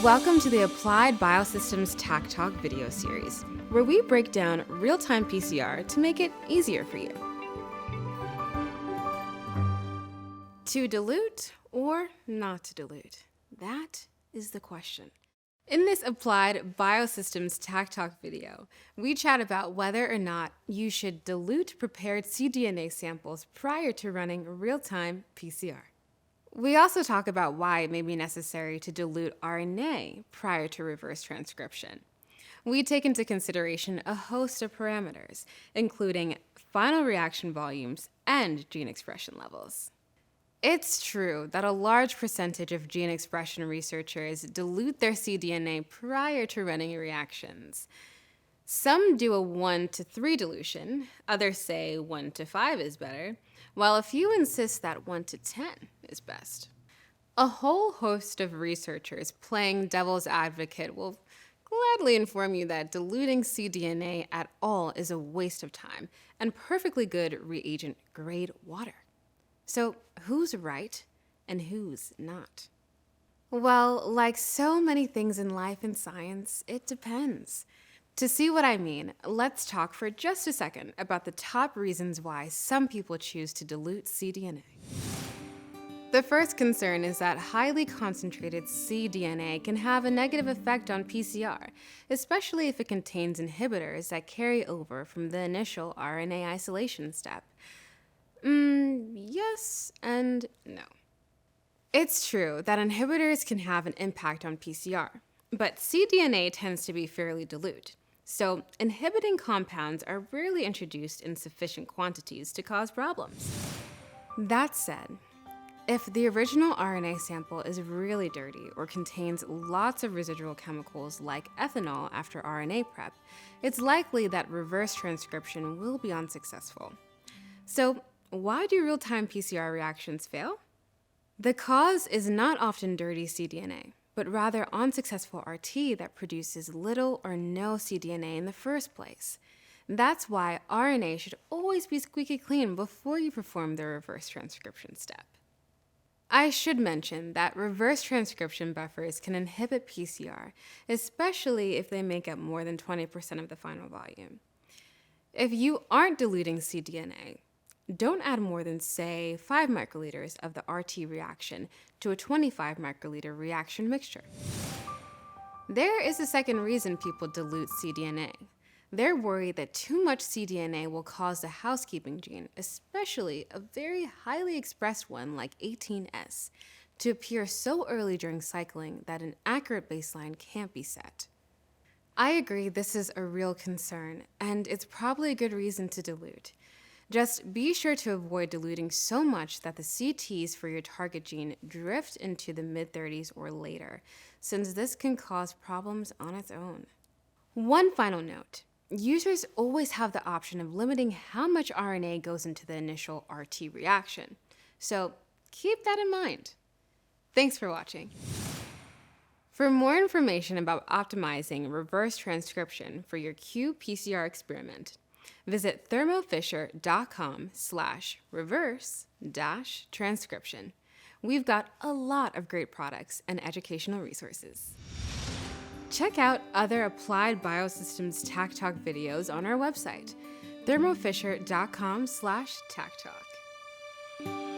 Welcome to the Applied Biosystems Taq Talk video series, where we break down real-time PCR to make it easier for you. To dilute or not to dilute? That is the question. In this Applied Biosystems Taq Talk video, we chat about whether or not you should dilute prepared cDNA samples prior to running real-time PCR. We also talk about why it may be necessary to dilute RNA prior to reverse transcription. We take into consideration a host of parameters, including final reaction volumes and gene expression levels. It's true that a large percentage of gene expression researchers dilute their cDNA prior to running reactions. Some do a 1 to 3 dilution, others say 1 to 5 is better, while a few insist that 1 to 10 is best. A whole host of researchers playing devil's advocate will gladly inform you that diluting cDNA at all is a waste of time and perfectly good reagent-grade water. So who's right and who's not? Well, like so many things in life and science, it depends. To see what I mean, let's talk for just a second about the top reasons why some people choose to dilute cDNA. The first concern is that highly concentrated cDNA can have a negative effect on PCR, especially if it contains inhibitors that carry over from the initial RNA isolation step. Yes and no. It's true that inhibitors can have an impact on PCR, but cDNA tends to be fairly dilute. So inhibiting compounds are rarely introduced in sufficient quantities to cause problems. That said, if the original RNA sample is really dirty or contains lots of residual chemicals like ethanol after RNA prep, it's likely that reverse transcription will be unsuccessful. So why do real-time PCR reactions fail? The cause is not often dirty cDNA, but rather unsuccessful RT that produces little or no cDNA in the first place. That's why RNA should always be squeaky clean before you perform the reverse transcription step. I should mention that reverse transcription buffers can inhibit PCR, especially if they make up more than 20% of the final volume. If you aren't diluting cDNA, don't add more than, say, 5 microliters of the RT reaction to a 25 microliter reaction mixture. There is a second reason people dilute cDNA. They're worried that too much cDNA will cause the housekeeping gene, especially a very highly expressed one like 18S, to appear so early during cycling that an accurate baseline can't be set. I agree this is a real concern, and it's probably a good reason to dilute. Just be sure to avoid diluting so much that the CTs for your target gene drift into the mid-30s or later, since this can cause problems on its own. One final note. Users always have the option of limiting how much RNA goes into the initial RT reaction, so keep that in mind. Thanks for watching. For more information about optimizing reverse transcription for your qPCR experiment, visit thermofisher.com/reverse-transcription. We've got a lot of great products and educational resources. Check out other Applied Biosystems Taq Talk videos on our website, thermofisher.com/taqtalk.